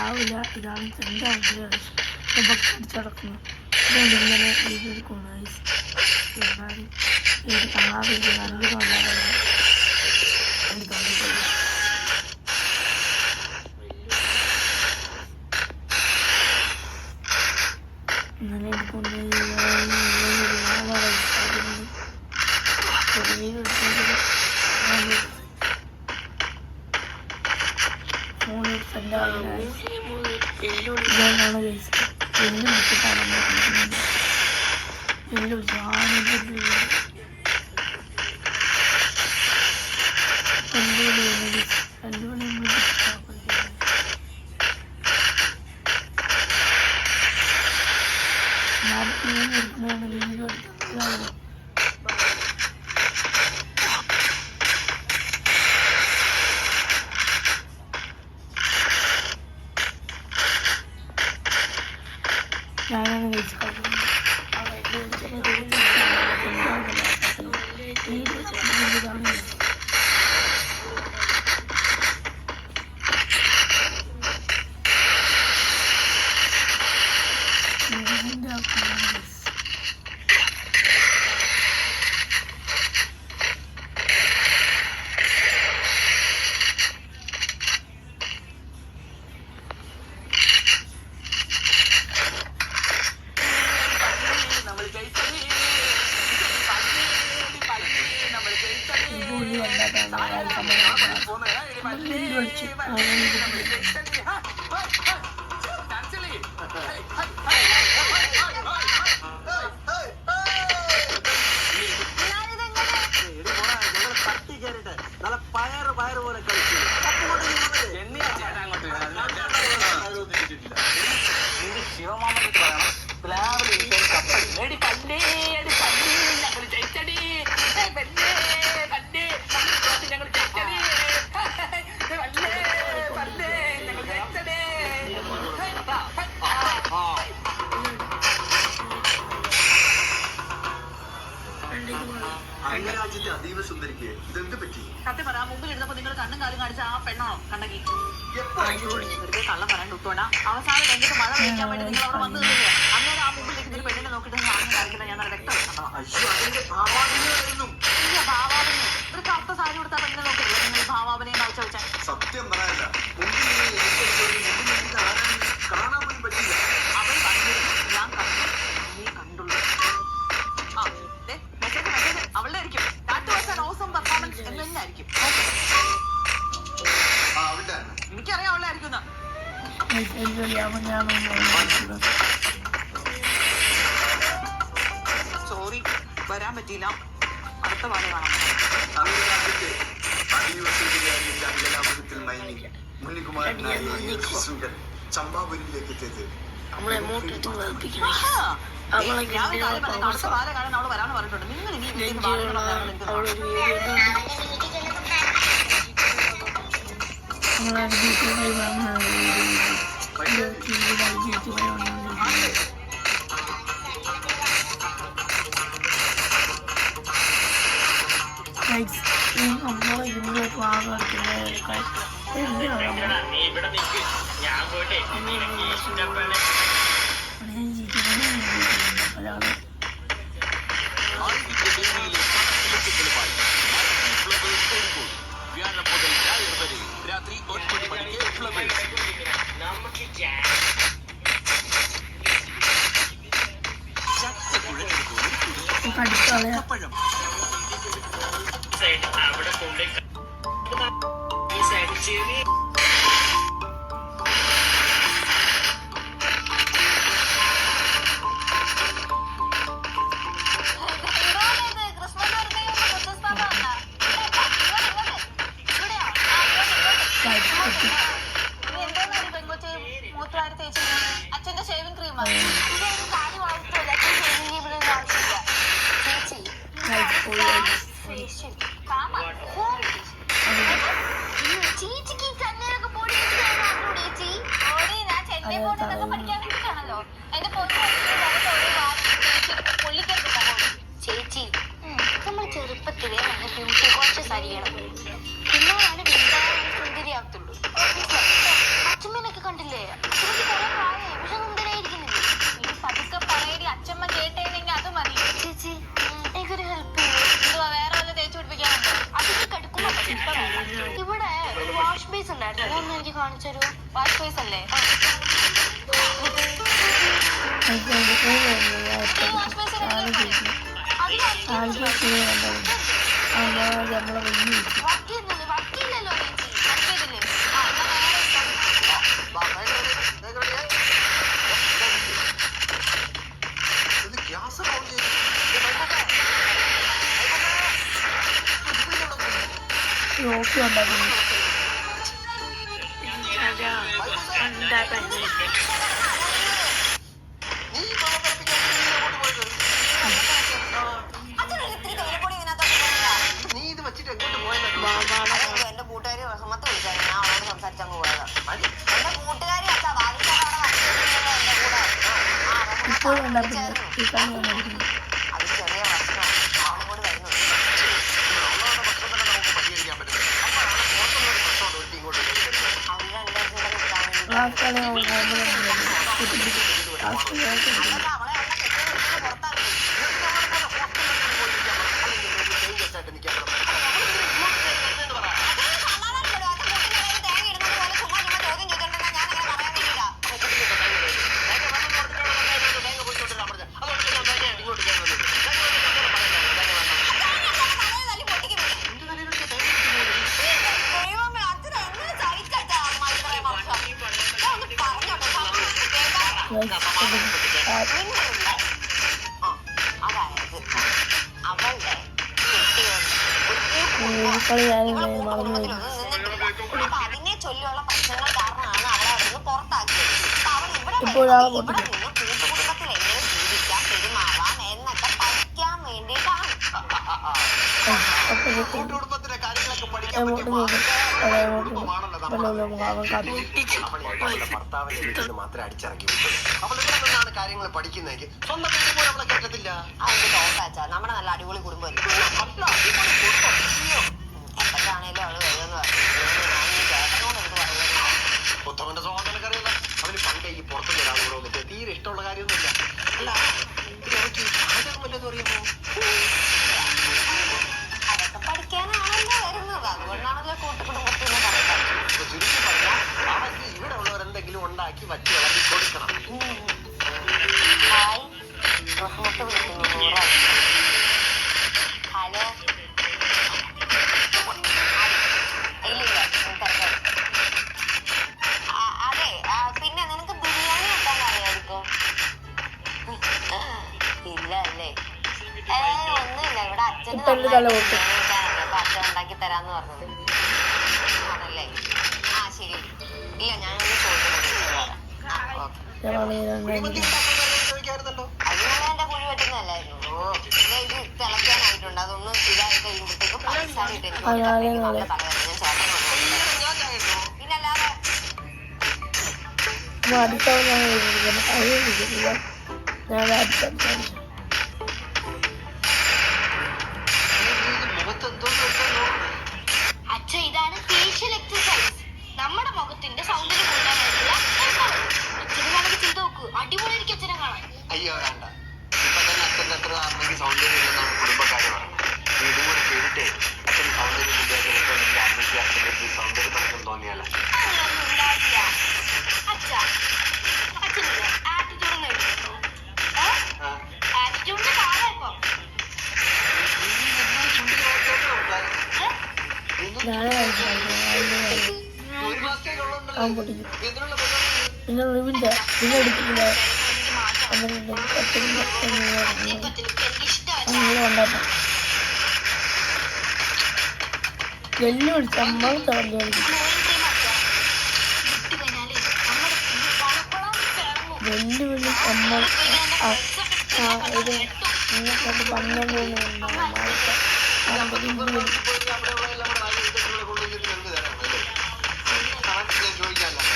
ചാവില്ല. ഇതാണ് എൻ്റെ ആഗ്രഹം. ഇതൊക്കെ അടിച്ചടക്കുന്നു. ഇതുകൊണ്ട് ഇങ്ങനെ ചെയ്തെടുക്കുന്നു. എന്നാലും ഇത് കാണാതെ നല്ലൊരു ഉണ്ടാകുന്നു. അങ്ങനെ എടുക്കൊണ്ട് ഫോണിൽ ഇതാണ് എല്ല് മുട്ടിട്ടാണ് എല്ല് ഞാനാണ് കഴിച്ചത്. അംഗരാജ്യത്തെ അതീവ സുന്ദരിക്ക് ഇതെന്ത് പറ്റി? സത്യം പറ, മുമ്പിൽ ഇരുന്നപ്പോ നിങ്ങൾ കണ്ണും കാലും കാണിച്ച ആ പെണ്ണാണോ കണ്ടെങ്കിൽ വെറുതെ കള്ളം പറയാൻ ഉത്തോണ. അവസാനം രംഗത്ത് മഴ പെയ്യാൻ വേണ്ടി നിങ്ങൾ അവിടെ വന്നു നിന്നില്ലേ? അന്നേരം ആ മുമ്പിലേക്ക് ഒരു പെണ്ണിനെ നോക്കിയിട്ട് ആണെന്ന് കാണിക്കില്ല. ഞാൻ നല്ല വ്യക്തം ഭാവാബിനെ ഒരു കറുത്ത സാരി കൊടുത്ത പെണ്ണിനെ നോക്കില്ല. നിങ്ങൾ ഭാവാബിനെ അയച്ചു വെച്ചാൽ സത്യം പറയാനില്ല. കാണാൻ പോലും പറ്റില്ല. അവൾ കണ്ടിരുന്നു, ഞാൻ കണ്ടു, നീ കണ്ടുള്ളൂ. ആ മെസ്സേജ് മെസ്സേജ് അവളുടെ ആയിരിക്കും. That was an awesome performance എന്ന് തന്നെ ആയിരിക്കും. എനിക്കറിയാം അവളുടെ ആയിരിക്കും. സോറി, വരാൻ പറ്റിയില്ല. അടുത്ത പാട് കാണാം. ചമ്പാവൂരിലേക്ക് എത്തിയത് നമ്മളെ മോട്ടിട്ട് വേർപ്പിക്കണം. അടുത്ത പാല കാണാൻ അവള് വരാന്ന് പറഞ്ഞിട്ടുണ്ട്. നിങ്ങൾ ഇനി നമ്മളെ ഇതിൻ്റെ ഭാഗം അച്ഛന്റെ ഷേവിംഗ് ക്രീം ചേച്ചിക്ക് കണ്ണിനൊക്കെ പൊടി ചേച്ചി ഓടി ഞാൻ ചെന്നൈ പോയിട്ടൊക്കെ പഠിക്കാൻ വേണ്ടിട്ടാണല്ലോ. എന്റെ പൊള്ളിക്കരുത് ചേച്ചി. നമ്മൾ ചെറുപ്പത്തിലേ നല്ല ബ്യൂട്ടി കോൺഷ്യസ് അറിയണം. പിന്നാലാണ് വലുതായ സുന്ദരിയാകത്തുള്ളൂ. അച്ഛമ്മേനൊക്കെ കണ്ടില്ലേ? അച്ഛമ്മക്ക് കുറെ പ്രായമായി, പക്ഷെ മുന്തരായിരിക്കുന്നില്ലേ? ഇത് പതുക്കെ പറയടി, അച്ഛമ്മ കേട്ടേനെങ്കിൽ അത് മതി. ചേച്ചി എനിക്കൊരു ഹെൽപ്പ് ചെയ്യൂ. എന്തുവാ വേറെ വല്ല തേച്ചു പിടിപ്പിക്കാനുണ്ടോ? അതൊക്കെ കടുക്കുമ്പോ ഇവിടെ വാഷ് ബേസ് ഉണ്ടായിരുന്നു, അതൊന്നും എനിക്ക് കാണിച്ചു തരുമോ? വാഷ് ബേസ് അല്ലേ? വക്കില്ലല്ലോ ഇത് ഗ്യാസ് ഓൺ ചെയ്തു. ഓക്കെ ഉണ്ടാക്കുന്നു നീ വെള്ളം തിളപ്പിക്കാൻ അങ്ങോട്ട് പോയത്. നീ ഇത് വെച്ചിട്ട് എങ്ങോട്ട് പോയത്? എന്റെ കൂട്ടുകാരി സമത്ത് വിളിച്ചാൽ ഞാൻ അവളോട് സംസാരിച്ചങ്ങ് പോയതാ. എന്റെ കൂട്ടുകാരി അച്ഛാ ബാധിച്ചാൽ അവിടെ വന്നിട്ടുണ്ടല്ലോ എന്റെ കൂടെ. ഇപ്പോൾ ഉണ്ടാക്കുന്നത് ഈ കളി വന്നിരിക്കുന്നു. അത് ചെറിയ പ്രശ്നം, അവളും കൂടി വരുന്നുണ്ട്. അവളവരുടെ പ്രശ്നം തന്നെ നമുക്ക് പരിഹരിക്കാൻ പറ്റും. അപ്പോഴാണ് പുറത്തുനിന്നൊരു പ്രശ്നം ഒരുത്തി ഇങ്ങോട്ട് കയറി വരുന്നത്. അവര് രണ്ടുപേരും കൂടെ നിൽക്കാൻ വേണ്ടി ലാസ്റ്റ് കളി അതൊക്കെ അവളെ അവിടെ കെട്ടി നിർത്തിയിട്ട് പുറത്താക്കി. നിങ്ങൾക്ക് നമ്മളെ പോലെ ഹോസ്റ്റലിൽ പോയിരിക്കാൻ പറ്റും. അല്ലെങ്കിൽ ഒരു dangerous ആയിട്ട് നിൽക്കാൻ പറ്റും. കളി ഞാനിങ്ങനെ മറന്നു പോയി. അപ്പൊ അതിനെ ചൊല്ലിയുള്ള പ്രശ്നങ്ങൾ കാരണമാണ് അവളെ അവിടെ നിന്ന് പുറത്താക്കിയത്. അപ്പൊ അവൾ ഇപ്പോൾ ഇവിടെ ഒരാളെ ഇവിടെ നിന്ന് കൂട്ടുകുടുംബത്തിൽ എങ്ങനെ ജീവിക്കാം, പെരുമാറാം എന്നൊക്കെ പഠിക്കാൻ വേണ്ടിയിട്ടാണ്. കുടുംബത്തിലെ കാര്യങ്ങളൊക്കെ പഠിക്കാൻ അങ്ങോട്ട് പറ്റിയ നോക്കും കുടുംബമാണല്ലോ നമ്മൾ. അവളുടെ ഭർത്താവിന്റെ വീട്ടിൽ നിന്ന് മാത്രമേ അടിച്ചിറക്കി വിട്ടു. അവൾ ഇവിടെ നിന്നാണ് കാര്യങ്ങൾ പഠിക്കുന്നതെങ്കിൽ സ്വന്തം വീട്ടിൽ പോലും അവളെ കേട്ടത്തില്ല. അതിന്റെ തോക്കാച്ചാ നമ്മുടെ നല്ല അടിപൊളി കുടുംബം അല്ല, അടിപൊളി കുടുംബം. അയ്യോ. എപ്പോഴാണേലും അവള് വരുമെന്ന് പറഞ്ഞു. ഞാൻ ഈ ചേട്ടനോട് എന്ത് പറയുന്നത്? ഉത്തമന്റെ സ്വഭാവം എനിക്കറിയില്ല. അവന് പണ്ടേ ഈ പുറത്തുനിന്ന് ഒരാളോട് വന്നിട്ട് തീരെ ഇഷ്ടമുള്ള കാര്യമൊന്നുമില്ല. അല്ല, ഇവർക്ക് ഈ പാചകം വല്ലതും അറിയുമോ? അതൊക്കെ പഠിക്കാനാണല്ലോ വരുന്നത്, അതുകൊണ്ടാണല്ലോ കൂട്ടുകുടുംബത്തിൽ നിന്ന് പറയുന്നത്. ഇപ്പൊ ചുരുക്കി പറഞ്ഞാൽ അവർക്ക് ഇവിടെ ഉള്ളവരെന്തെങ്കിലും ഉണ്ടാക്കി വച്ച് വിളമ്പി കൊടുക്കണം. ഹായ്, റഹ്മത്ത് വിളിക്കുന്നു. 100 ഹലോ. ഇല്ലില്ല, തിരക്കാണ്. അതെ, പിന്നെ നിനക്ക് ബിരിയാണി വെക്കാൻ അറിയായിരിക്കും? ഇല്ല അല്ലേ? ഒന്നുമില്ല, ഇവിടെ അച്ഛന് അപ്പൊ അച്ഛൻ ഉണ്ടാക്കി തരാന്ന് പറഞ്ഞത്. ആണല്ലേ? ആ ശരി. ഇല്ല, ഞാനൊന്ന് ചോദിക്കുന്നത്. കുഴിമന്തി ഉണ്ടാക്കുന്നവരെ ചോദിക്കാറുണ്ടല്ലോ. അതിനാണ് എന്റെ കുഴി വെട്ടുന്നതല്ലായിരുന്നു. ഇത് തിളയ്ക്കാനായിട്ടുണ്ട്, അതൊന്ന് ഇതായി കഴിയുമ്പോഴത്തേക്കും പഞ്ചസാര ഇട്ട് എനിക്ക് നല്ല തലവേദന. ഞാൻ ചേട്ടൻ ഞാൻ ചായട്ടോ. പിന്നല്ലാതെ അടുത്തവണ ഞാൻ കഴിയുന്നില്ല. ഞാൻ അടുത്ത മുഖത്തെന്തോ അച്ഛ, ഇതാണ് ഫേഷ്യൽ എക്സസൈസ്. നമ്മുടെ മുഖത്തിന്റെ സൗന്ദര്യം കൂട്ടാനായിട്ടുള്ള അച്ഛനെ വേണമെങ്കിൽ ചെയ്ത് നോക്കൂ, അടിപൊളിയായിരിക്കും അച്ഛനെ കാണാൻ. അയ്യോ വേണ്ട. ഇപ്പൊ തന്നെ അച്ഛൻ്റെ അത്ര അമ്മയ്ക്ക് സൗന്ദര്യം ഇല്ലെന്നാണ് കുടുംബക്കാര് പറയുന്നത്. ഇതും കൂടെ ചെയ്തിട്ടേ അച്ഛന് സൗന്ദര്യം ഇല്ലാത്തപ്പോൾ എന്റെ അമ്മയ്ക്ക് അച്ഛൻ്റെ സൗന്ദര്യം പണക്കം തോന്നിയാലോ? അങ്ങനെയൊന്നും ഉണ്ടാവില്ല അച്ഛ. അച്ഛനില്ലേ ആറ്റിറ്റ്യൂഡ് നേടിയിട്ടുണ്ടോ? ആറ്റിറ്റ്യൂഡിന്റെ കാലം ഇപ്പം. ഒരു മാസത്തേക്ക് ഉള്ളതുണ്ടല്ലോ. എന്തിനുള്ള പിന്നെ റിവിൻ്റെ പിന്നെ എടുത്തില്ല. എനിക്ക് ഇഷ്ടമല്ല. ഉണ്ടാക്കാം വെല്ലുവിളിച്ച് നമ്മൾ വെല്ലുവിളിക്കും. വെല്ലുവിളി നമ്മൾ ഇത് നിങ്ങൾക്ക് പന്ത്രണ്ട്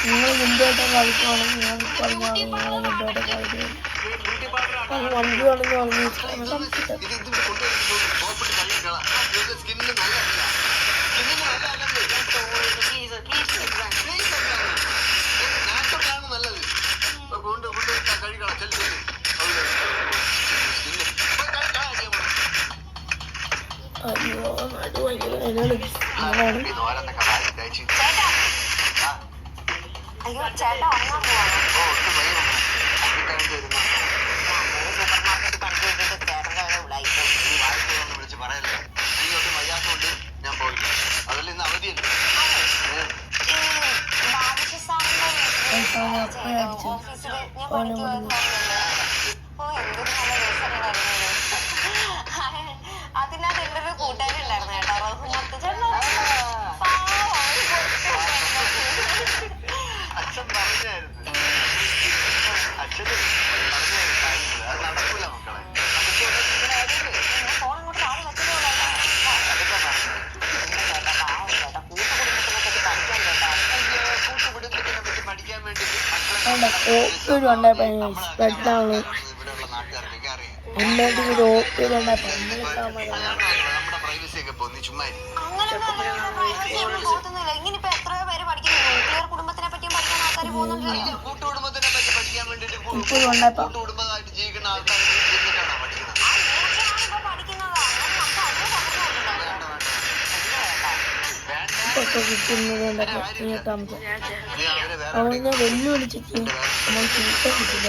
നിങ്ങൾ മുൻപോട്ട് കളിക്കുവാണെങ്കിൽ ഞാൻ പറഞ്ഞാൽ നിങ്ങൾ മുൻപോട്ട് കളിക്കും. വണ്ടി കളഞ്ഞ് പറഞ്ഞ് അയ്യോ അത് ഭയങ്കര വേദനയാണ്. അയ്യോ ചേട്ടാ ഉറങ്ങാൻ പോവാണ്. സൂപ്പർ മാർക്കറ്റ് പണിക്ക് വിട്ടിട്ട് ചേട്ടൻ്റെ വരെ ഉടായിപ്പോ. വിളിച്ച് പറയല്ലേ, നീ വയ്യാത്തോണ്ട് ഞാൻ പോയില്ല. അതല്ല ഇന്ന് അവധിയല്ലേ. ബാബുജി സാറിന്റെ ഓഫീസിൽ ഞാൻ പണിക്ക് പോയതല്ലേ. ഓ എന്തൊരു നല്ല രസമുണ്ടായിരുന്നു. അതിനകത്ത് എൻ്റെ ഒരു കൂട്ടുകാരുണ്ടായിരുന്നു കേട്ടോ, റഹ്മത്ത് ചേട്ടാ. അച്ഛൻ പറഞ്ഞായിരുന്നു, അച്ഛന് പറഞ്ഞായിരുന്നു അത് നടക്കൂല മക്കളെ. ഫോൺ ഇങ്ങോട്ട് മാറി വെച്ചതേ ഉള്ളൂ. ചേട്ടാ പാവം ചേട്ടാ, കൂട്ടുകുടുംബത്തിനെ പറ്റി പഠിക്കാൻ കേട്ടോ. കൂട്ടുകുടുംബത്തിനെ പറ്റി പഠിക്കാൻ വേണ്ടി ഓപ്പേര് ഉണ്ടായപ്പോ പെട്ടാണ് ഇവിടെയുള്ള നാട്ടുകാർക്കൊക്കെ അറിയാം. എന്നിട്ട് ഒരു ഓപ്പേര് ഉണ്ടായപ്പോ നമ്മുടെ പ്രൈവസി ഒക്കെ പോയി ചുമ്മാ പോകുന്നില്ല. ഇങ്ങനെ ഇപ്പൊ എത്രയോ പേര് പഠിക്കുന്നു. ന്യൂക്ലിയർ കുടുംബത്തിനെ പറ്റിയും പഠിക്കാൻ ആൾക്കാർ പോകുന്നുണ്ട്. കൂട്ടുകുടുംബത്തിനെ പറ്റി പഠിക്കാൻ വേണ്ടിട്ട് ഇപ്പോഴും ഉണ്ടായപ്പോ കൂട്ടുകുടുംബമായിട്ട് ജീവിക്കുന്ന ആൾക്കാർ ഇരുന്നിട്ടാണോ പഠിക്കുന്നത്? ഇപ്പൊ പഠിക്കുന്നത് അങ്ങനെ നമുക്ക് അതിനെ സംബന്ധിച്ചിട്ടുണ്ടല്ലോ. ഇപ്പൊക്കെ കിട്ടുന്നത് കേട്ടാമത്തെ നീ അവരെ വേറെ അവൻ ഞാൻ വെല്ലുവിളിച്ചിട്ട് നമ്മൾ ചീത്ത കിട്ടില്ല.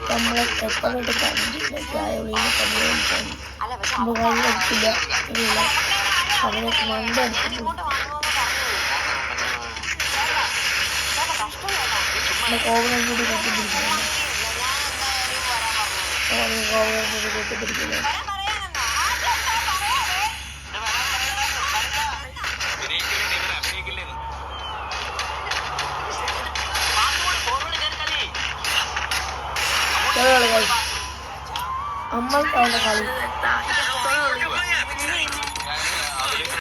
നമ്മളെ എപ്പോഴായിട്ട് കണ്ടില്ല ചായ വിളിയിൽ കണ്ടുപിടിച്ചാൽ അല്ല പക്ഷെ നമ്മൾ കൈ അടിച്ചില്ല ഇല്ല അവനൊക്കെ മണ്ട അടിച്ചിട്ട് ഇങ്ങോട്ട് വാങ്ങുമെന്ന് പറഞ്ഞു. ചേട്ടാ കഷ്ടം കേട്ടോ. നമ്മൾ കോവളം കൂടി കെട്ടിപ്പിടിക്കില്ല. ഞാൻ എന്തായാലും വരാൻ പറഞ്ഞു. കോവളം കൂടി കെട്ടിപ്പിടിക്കില്ല. വരാൻ പറയാനെന്നാ ആദ്യം പറയാതെ. നമ്മൾക്ക് അവൻ്റെ കളി